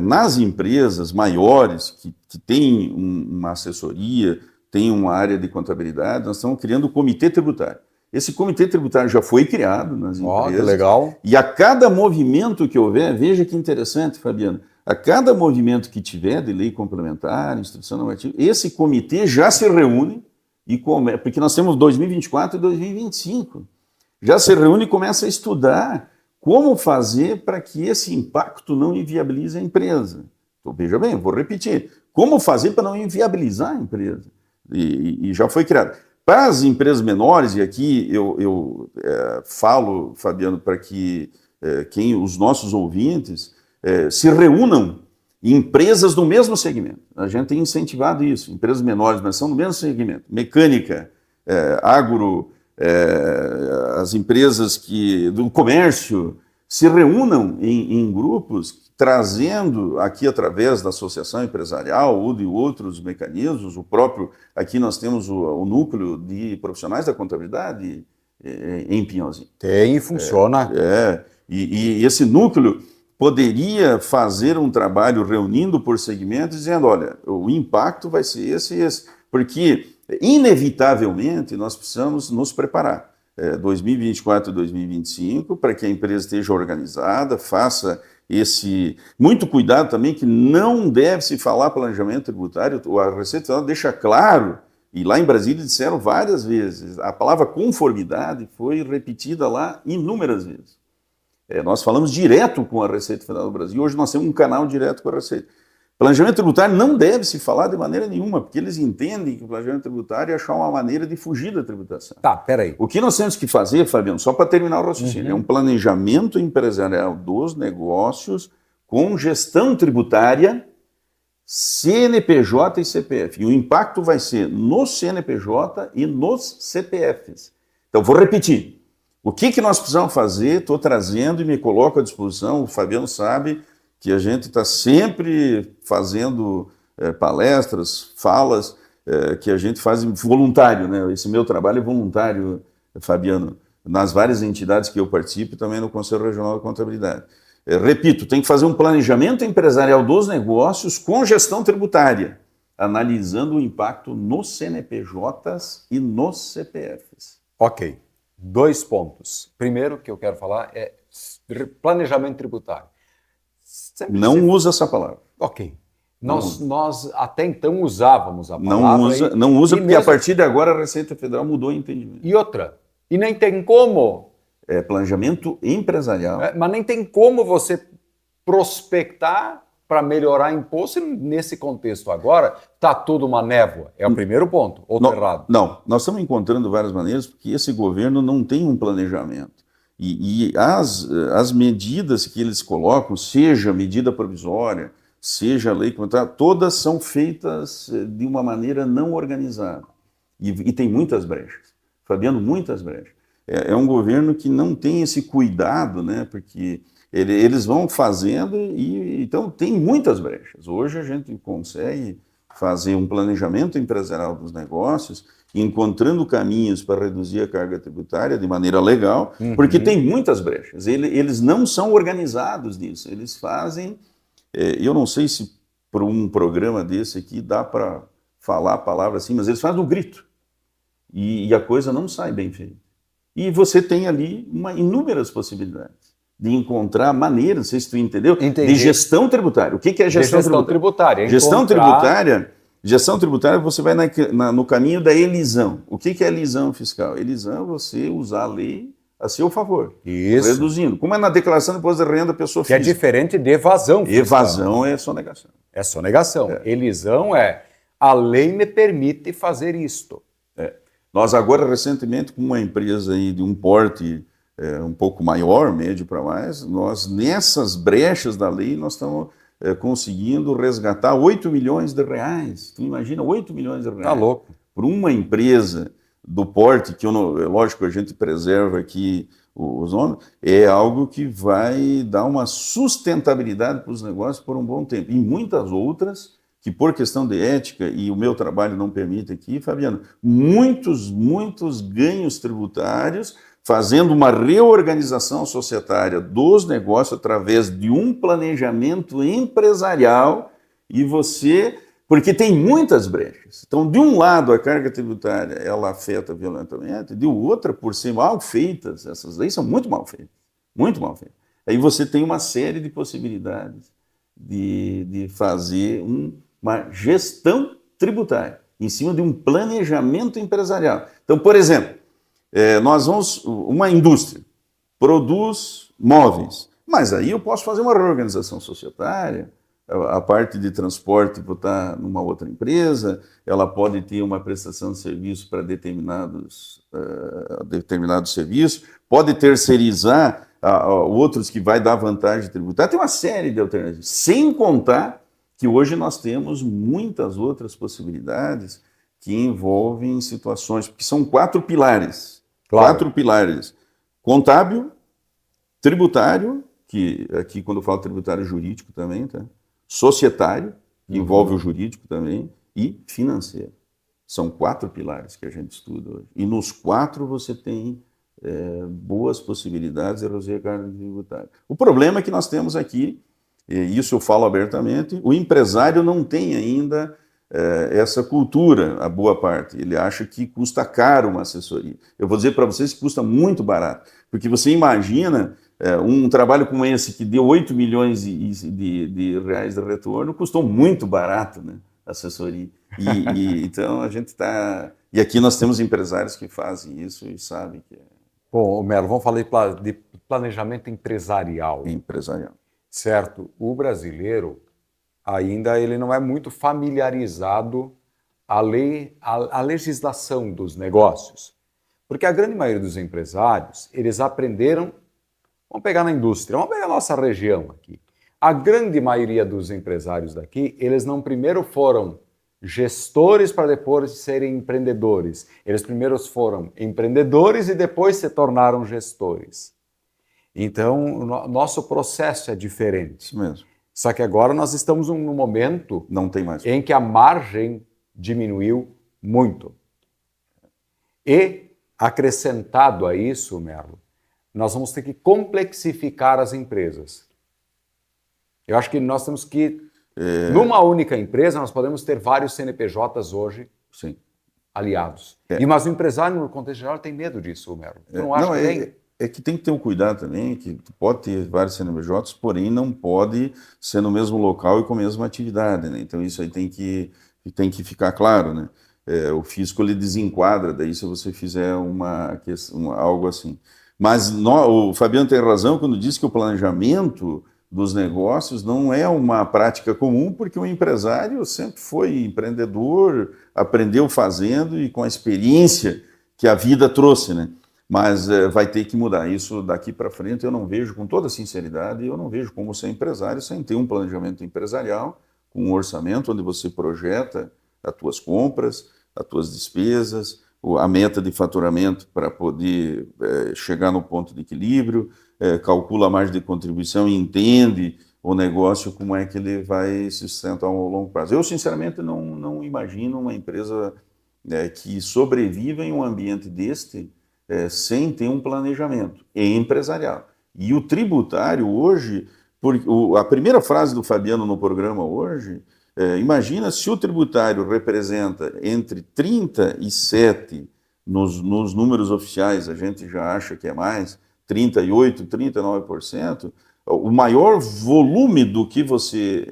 Nas empresas maiores, que têm uma assessoria, têm uma área de contabilidade, nós estamos criando o Comitê Tributário. Esse Comitê Tributário já foi criado nas empresas. Que legal. E a cada movimento que houver, veja que interessante, Fabiano, a cada movimento que tiver de lei complementar, instrução normativa, esse comitê já se reúne, porque nós temos 2024 e 2025, já se reúne e começa a estudar como fazer para que esse impacto não inviabilize a empresa. Então, veja bem, eu vou repetir, como fazer para não inviabilizar a empresa? E já foi criado. Para as empresas menores, e aqui eu falo, Fabiano, para que os nossos ouvintes se reúnam em empresas do mesmo segmento. A gente tem incentivado isso, empresas menores, mas são do mesmo segmento. Mecânica, agro, as empresas do comércio, se reúnam em grupos, trazendo aqui através da associação empresarial ou de outros mecanismos, o próprio, aqui nós temos o núcleo de profissionais da contabilidade em Pinhalzinho. Tem, funciona. E esse núcleo poderia fazer um trabalho reunindo por segmentos, dizendo, olha, o impacto vai ser esse e esse, porque inevitavelmente nós precisamos nos preparar. 2024 e 2025, para que a empresa esteja organizada, faça muito cuidado também que não deve se falar planejamento tributário, a Receita Federal deixa claro, e lá em Brasília disseram várias vezes, a palavra conformidade foi repetida lá inúmeras vezes. Nós falamos direto com a Receita Federal do Brasil, hoje nós temos um canal direto com a Receita. Planejamento tributário não deve se falar de maneira nenhuma, porque eles entendem que o planejamento tributário é achar uma maneira de fugir da tributação. Tá, peraí. O que nós temos que fazer, Fabiano, só para terminar o raciocínio, é um planejamento empresarial dos negócios com gestão tributária, CNPJ e CPF. E o impacto vai ser no CNPJ e nos CPFs. Então, vou repetir. O que nós precisamos fazer? Estou trazendo e me coloco à disposição, o Fabiano sabe que a gente está sempre fazendo palestras, falas, que a gente faz voluntário, né? Esse meu trabalho é voluntário, Fabiano, nas várias entidades que eu participo e também no Conselho Regional da Contabilidade. Repito, tem que fazer um planejamento empresarial dos negócios com gestão tributária, analisando o impacto nos CNPJs e nos CPFs. Ok, 2 pontos. Primeiro que eu quero falar é planejamento tributário. Não usa essa palavra. Ok. Nós até então usávamos a palavra. Não usa porque mesmo... a partir de agora a Receita Federal mudou o entendimento. E outra, e nem tem como... planejamento empresarial. Mas nem tem como você prospectar para melhorar imposto nesse contexto agora, está tudo uma névoa. É o primeiro ponto, ou estou errado? Não, nós estamos encontrando várias maneiras porque esse governo não tem um planejamento. E as medidas que eles colocam, seja medida provisória, seja a lei comunitária, todas são feitas de uma maneira não organizada. E tem muitas brechas. Fabiano, muitas brechas. É um governo que não tem esse cuidado, né? Porque eles vão fazendo e então tem muitas brechas. Hoje a gente consegue fazer um planejamento empresarial dos negócios, encontrando caminhos para reduzir a carga tributária de maneira legal, porque tem muitas brechas. Eles não são organizados nisso. Eles fazem... eu não sei se por um programa desse aqui dá para falar a palavra assim, mas eles fazem no grito. E a coisa não sai bem feita. E você tem ali inúmeras possibilidades de encontrar maneiras, não sei se tu entendeu, de gestão tributária. O que é gestão tributária? Gestão tributária, você vai no caminho da elisão. O que é elisão fiscal? Elisão é você usar a lei a seu favor. Isso. Reduzindo. Como é na declaração de imposto de renda da pessoa física. Que é diferente de evasão fiscal. Evasão é sonegação. É sonegação. Elisão é a lei me permite fazer isto. Nós agora, recentemente, com uma empresa aí de um porte um pouco maior, médio para mais, nós, nessas brechas da lei, nós estamos conseguindo resgatar 8 milhões de reais. Tu imagina, 8 milhões de reais. Tá louco. Por uma empresa do porte, que lógico, a gente preserva aqui os nomes, é algo que vai dar uma sustentabilidade para os negócios por um bom tempo. E muitas outras que por questão de ética, e o meu trabalho não permite aqui, Fabiano, muitos ganhos tributários, fazendo uma reorganização societária dos negócios através de um planejamento empresarial, porque tem muitas brechas. Então, de um lado, a carga tributária, ela afeta violentamente, de outra, por ser mal feitas, essas leis são muito mal feitas, muito mal feitas. Aí você tem uma série de possibilidades de fazer uma gestão tributária, em cima de um planejamento empresarial. Então, por exemplo, uma indústria produz móveis, mas aí eu posso fazer uma reorganização societária, a parte de transporte botar numa outra empresa, ela pode ter uma prestação de serviço para determinados serviços, pode terceirizar outros que vai dar vantagem tributária, tem uma série de alternativas, sem contar que hoje nós temos muitas outras possibilidades que envolvem situações, porque são 4 pilares. Claro. 4 pilares. Contábil, tributário, que aqui quando eu falo tributário jurídico também, tá? Societário, que envolve o jurídico também, e financeiro. São 4 pilares que a gente estuda hoje. E nos 4 você tem boas possibilidades de reduzir a carga tributária. O problema é que nós temos aqui, e isso eu falo abertamente, o empresário não tem ainda essa cultura, a boa parte. Ele acha que custa caro uma assessoria. Eu vou dizer para vocês que custa muito barato, porque você imagina um trabalho como esse que deu 8 milhões de reais de retorno, custou muito barato, né, a assessoria. Então a gente está... E aqui nós temos empresários que fazem isso e sabem que é... Bom, Melo, vamos falar de planejamento empresarial. Empresarial. Certo. O brasileiro ainda ele não é muito familiarizado a legislação dos negócios. Porque a grande maioria dos empresários, eles aprenderam, vamos pegar na indústria, vamos pegar a nossa região aqui. A grande maioria dos empresários daqui, eles não primeiro foram gestores para depois serem empreendedores. Eles primeiro foram empreendedores e depois se tornaram gestores. Então, o nosso processo é diferente. Isso mesmo. Só que agora nós estamos num momento não tem mais em que a margem diminuiu muito. E, acrescentado a isso, Merlo, nós vamos ter que complexificar as empresas. Eu acho que nós temos que... Numa única empresa, nós podemos ter vários CNPJs hoje. Sim. Aliados. Mas o empresário, no contexto geral, tem medo disso, Merlo. Tu não acha que tem? É que tem que ter um cuidado também, que tu pode ter vários CNPJs, porém não pode ser no mesmo local e com a mesma atividade, né? Então isso aí tem que ficar claro, né? O fisco ele desenquadra daí se você fizer algo assim. Mas o Fabiano tem razão quando diz que o planejamento dos negócios não é uma prática comum, porque o empresário sempre foi empreendedor, aprendeu fazendo e com a experiência que a vida trouxe, né? Mas vai ter que mudar. Isso daqui para frente eu não vejo, com toda sinceridade, eu não vejo como ser empresário sem ter um planejamento empresarial, com um orçamento onde você projeta as tuas compras, as tuas despesas, a meta de faturamento para poder chegar no ponto de equilíbrio, calcula a margem de contribuição e entende o negócio, como é que ele vai se sustentar ao longo prazo. Eu, sinceramente, não imagino uma empresa que sobreviva em um ambiente deste sem ter um planejamento empresarial. E o tributário hoje, a primeira frase do Fabiano no programa hoje, imagina se o tributário representa entre 37%, nos números oficiais a gente já acha que é mais, 38%, 39%, o maior volume do que você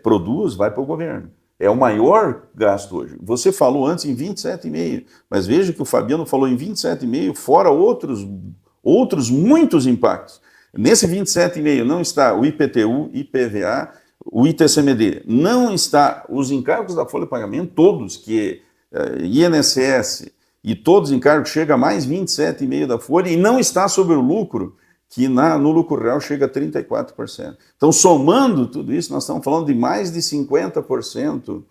produz vai para o governo. É o maior gasto hoje. Você falou antes em 27,5%, mas veja que o Fabiano falou em 27,5%, fora outros muitos impactos. Nesse 27,5% não está o IPTU, IPVA, o ITCMD, não está os encargos da folha de pagamento, todos, que INSS e todos os encargos, chega a mais 27,5% da folha, e não está sobre o lucro, que no lucro real chega a 34%. Então, somando tudo isso, nós estamos falando de mais de 50%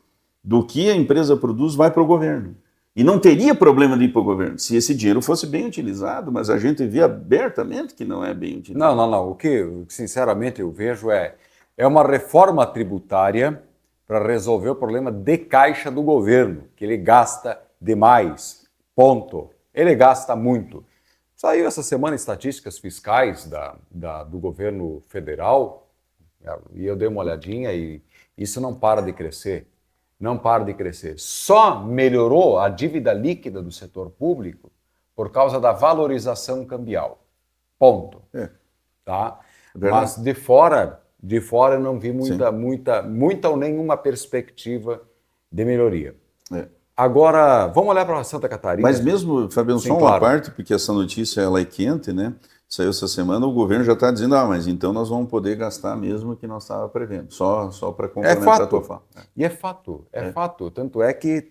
do que a empresa produz vai para o governo. E não teria problema de ir para o governo, se esse dinheiro fosse bem utilizado, mas a gente vê abertamente que não é bem utilizado. Não. O que, sinceramente, eu vejo é uma reforma tributária para resolver o problema de caixa do governo, que ele gasta demais, ponto. Ele gasta muito. Saiu essa semana estatísticas fiscais do governo federal, e eu dei uma olhadinha e isso não para de crescer. Não para de crescer. Só melhorou a dívida líquida do setor público por causa da valorização cambial. Ponto. Tá? Mas de fora eu não vi muita ou nenhuma perspectiva de melhoria. Agora, vamos olhar para Santa Catarina. Mas mesmo, Fabiano, só uma parte, porque essa notícia ela é quente, né? Saiu essa semana, o governo já está dizendo, mas então nós vamos poder gastar mesmo que nós estávamos prevendo. Só para complementar a tua fala. E é fato. Tanto é que...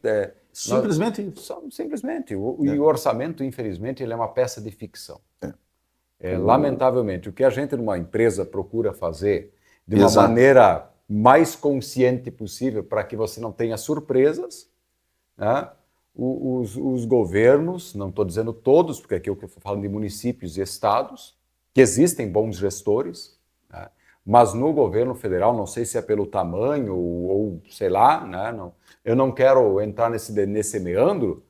simplesmente isso. Simplesmente. E o orçamento, infelizmente, ele é uma peça de ficção. Lamentavelmente, o que a gente numa empresa procura fazer de uma maneira mais consciente possível para que você não tenha surpresas, né? Os governos, não estou dizendo todos, porque aqui eu falo de municípios e estados, que existem bons gestores, né? Mas no governo federal, não sei se é pelo tamanho ou sei lá, né? Eu não quero entrar nesse meandro,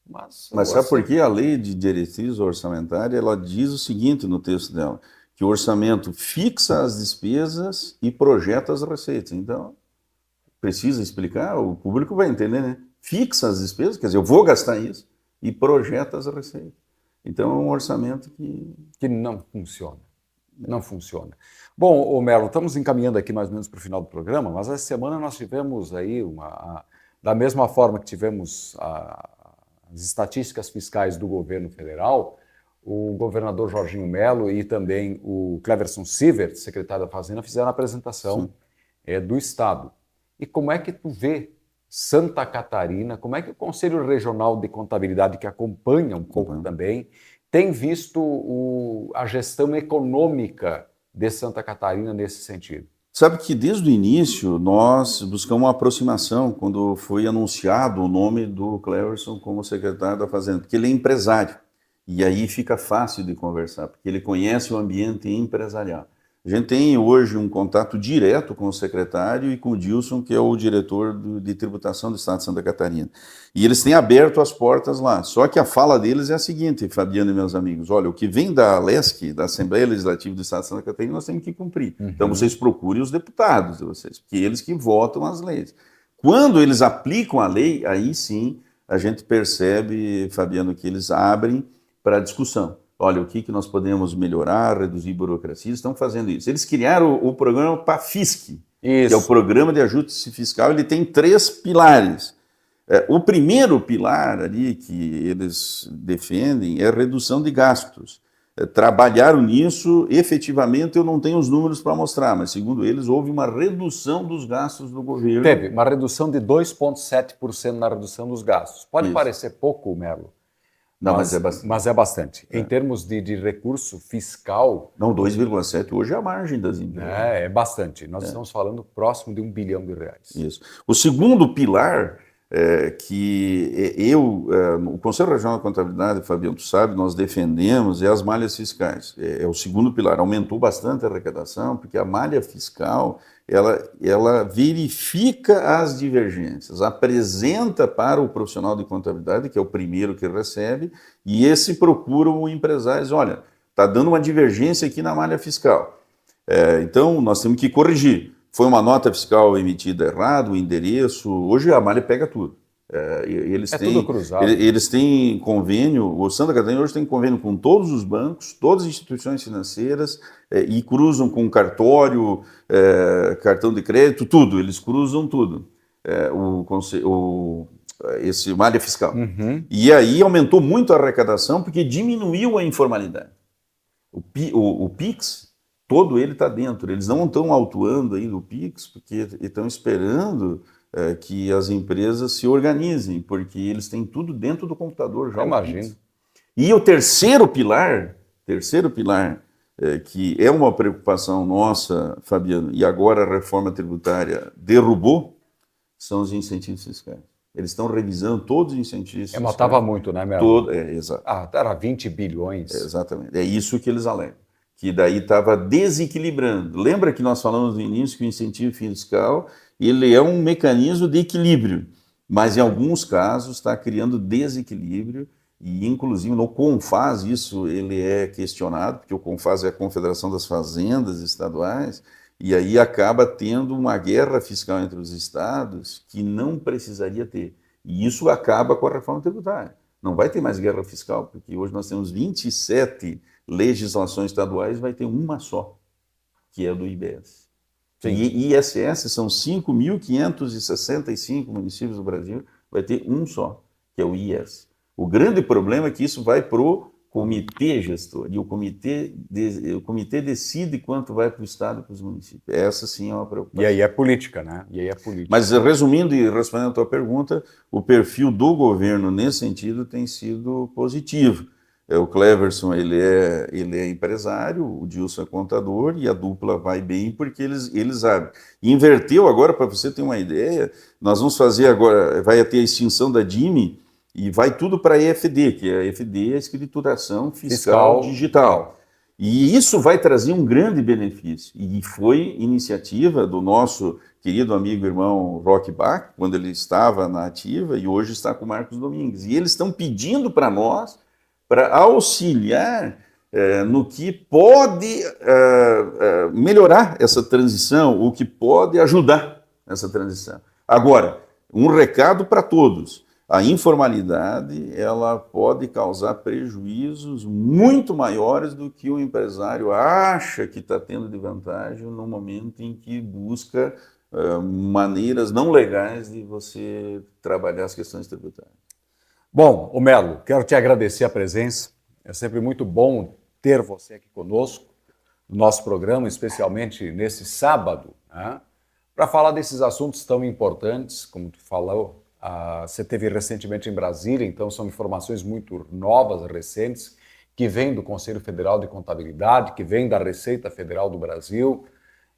mas sabe por que a lei de diretriz orçamentária ela diz o seguinte no texto dela, que o orçamento fixa as despesas e projeta as receitas. Então, precisa explicar, o público vai entender, né? Fixa as despesas, quer dizer, eu vou gastar isso, e projeta as receitas. Então, é um orçamento que não funciona. Não funciona. Bom, Melo, estamos encaminhando aqui mais ou menos para o final do programa, mas essa semana nós tivemos aí, da mesma forma que tivemos as estatísticas fiscais do governo federal, o governador Jorginho Melo e também o Cleverson Sievert, secretário da Fazenda, fizeram a apresentação do Estado. E como é que tu vê Santa Catarina, como é que o Conselho Regional de Contabilidade, que acompanha um pouco também, tem visto a gestão econômica de Santa Catarina nesse sentido? Sabe que desde o início nós buscamos uma aproximação quando foi anunciado o nome do Cleverson como secretário da Fazenda, porque ele é empresário e aí fica fácil de conversar, porque ele conhece o ambiente empresarial. A gente tem hoje um contato direto com o secretário e com o Dilson, que é o diretor de tributação do Estado de Santa Catarina. E eles têm aberto as portas lá. Só que a fala deles é a seguinte, Fabiano e meus amigos, olha, o que vem da ALESC, da Assembleia Legislativa do Estado de Santa Catarina, nós temos que cumprir. Então vocês procurem os deputados de vocês, porque eles que votam as leis. Quando eles aplicam a lei, aí sim a gente percebe, Fabiano, que eles abrem para discussão. Olha, o que nós podemos melhorar, reduzir burocracia, estão fazendo isso. Eles criaram o programa PAFISC, que é o Programa de Ajuste Fiscal, ele tem 3 pilares. O primeiro pilar ali que eles defendem é a redução de gastos. Trabalharam nisso, efetivamente eu não tenho os números para mostrar, mas segundo eles houve uma redução dos gastos do governo. Teve uma redução de 2,7% na redução dos gastos. Pode parecer pouco, Melo, Não, mas é bastante. Mas é bastante. Em termos de recurso fiscal... Não, 2,7 hoje é a margem das empresas. É bastante. Nós estamos falando próximo de R$ 1 bilhão. Isso. O segundo pilar o Conselho Regional de Contabilidade, Fabiano, tu sabe, nós defendemos as malhas fiscais. É o segundo pilar. Aumentou bastante a arrecadação, porque a malha fiscal, ela verifica as divergências, apresenta para o profissional de contabilidade, que é o primeiro que recebe, e esse procura o empresário, olha, está dando uma divergência aqui na malha fiscal. Então, nós temos que corrigir. Foi uma nota fiscal emitida errado, o endereço. Hoje a malha pega tudo. Tudo cruzado. Eles têm convênio, o Santa Catarina hoje tem convênio com todos os bancos, todas as instituições financeiras, e cruzam com cartório, cartão de crédito, tudo. Eles cruzam tudo. Esse malha fiscal. Uhum. E aí aumentou muito a arrecadação porque diminuiu a informalidade. O PIX, todo ele está dentro. Eles não estão autuando ainda o PIX porque estão esperando que as empresas se organizem, porque eles têm tudo dentro do computador já. Imagino. E o terceiro pilar, que é uma preocupação nossa, Fabiano, e agora a reforma tributária derrubou, são os incentivos fiscais. Eles estão revisando todos os incentivos fiscais. Mas estava muito, né, Melo? Exato. Era 20 bilhões. Exatamente. É isso que eles alegam. Que daí estava desequilibrando. Lembra que nós falamos no início que o incentivo fiscal ele é um mecanismo de equilíbrio, mas em alguns casos está criando desequilíbrio e inclusive no CONFAS isso ele é questionado, porque o CONFAS é a Confederação das Fazendas Estaduais, e aí acaba tendo uma guerra fiscal entre os estados que não precisaria ter. E isso acaba com a reforma tributária. Não vai ter mais guerra fiscal, porque hoje nós temos 27 legislações estaduais, vai ter uma só, que é a do IBS. Sim. E ISS são 5.565 municípios do Brasil, vai ter um só, que é o IS. O grande problema é que isso vai para o comitê gestor, e o comitê decide quanto vai para o Estado e para os municípios. Essa sim é uma preocupação. E aí é política, né? Mas resumindo e respondendo a tua pergunta, o perfil do governo nesse sentido tem sido positivo. O Cleverson ele é empresário, o Dilson é contador e a dupla vai bem porque eles abrem. Inverteu agora, para você ter uma ideia, nós vamos fazer agora, vai ter a extinção da DIME e vai tudo para a EFD, que a EFD é a escrituração fiscal digital. E isso vai trazer um grande benefício. E foi iniciativa do nosso querido amigo irmão Roque Bach, quando ele estava na ativa e hoje está com o Marcos Domingues. E eles estão pedindo para nós para auxiliar no que pode melhorar essa transição, o que pode ajudar essa transição. Agora, um recado para todos. A informalidade ela pode causar prejuízos muito maiores do que o empresário acha que está tendo de vantagem no momento em que busca maneiras não legais de você trabalhar as questões tributárias. Bom, Melo, quero te agradecer a presença. É sempre muito bom ter você aqui conosco no nosso programa, especialmente nesse sábado, né, para falar desses assuntos tão importantes, como tu falou. Você esteve recentemente em Brasília, então são informações muito novas, recentes, que vêm do Conselho Federal de Contabilidade, que vêm da Receita Federal do Brasil.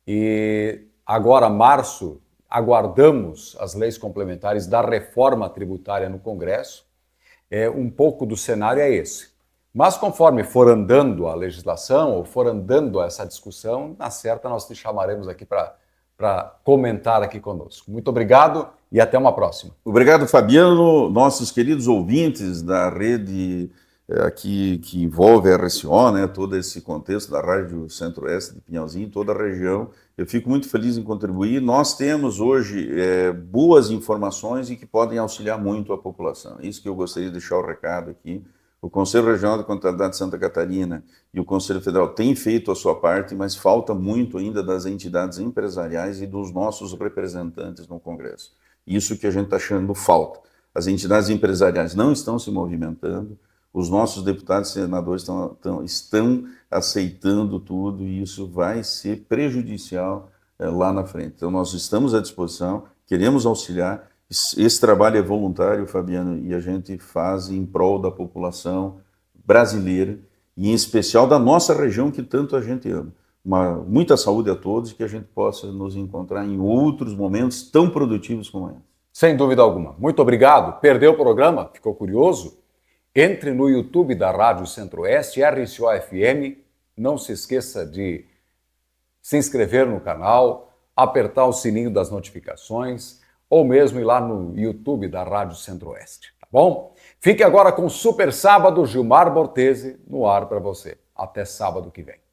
E agora, março, aguardamos as leis complementares da reforma tributária no Congresso. Um pouco do cenário é esse. Mas conforme for andando a legislação, ou for andando essa discussão, na certa nós te chamaremos aqui para comentar aqui conosco. Muito obrigado e até uma próxima. Obrigado, Fabiano. Nossos queridos ouvintes da rede aqui que envolve a RSO, né, todo esse contexto da Rádio Centro-Oeste de Pinhalzinho, toda a região, eu fico muito feliz em contribuir. Nós temos hoje boas informações e que podem auxiliar muito a população. Isso que eu gostaria de deixar o recado aqui. O Conselho Regional de Contabilidade de Santa Catarina e o Conselho Federal têm feito a sua parte, mas falta muito ainda das entidades empresariais e dos nossos representantes no Congresso. Isso que a gente está achando falta. As entidades empresariais não estão se movimentando, os nossos deputados e senadores estão aceitando tudo e isso vai ser prejudicial lá na frente. Então nós estamos à disposição, queremos auxiliar Esse trabalho é voluntário, Fabiano, e a gente faz em prol da população brasileira, e em especial da nossa região que tanto a gente ama. Muita saúde a todos e que a gente possa nos encontrar em outros momentos tão produtivos como esse. Sem dúvida alguma. Muito obrigado. Perdeu o programa? Ficou curioso? Entre no YouTube da Rádio Centro-Oeste, RCO-FM. Não se esqueça de se inscrever no canal, apertar o sininho das notificações ou mesmo ir lá no YouTube da Rádio Centro-Oeste, tá bom? Fique agora com o Super Sábado Gilmar Bortese no ar para você. Até sábado que vem.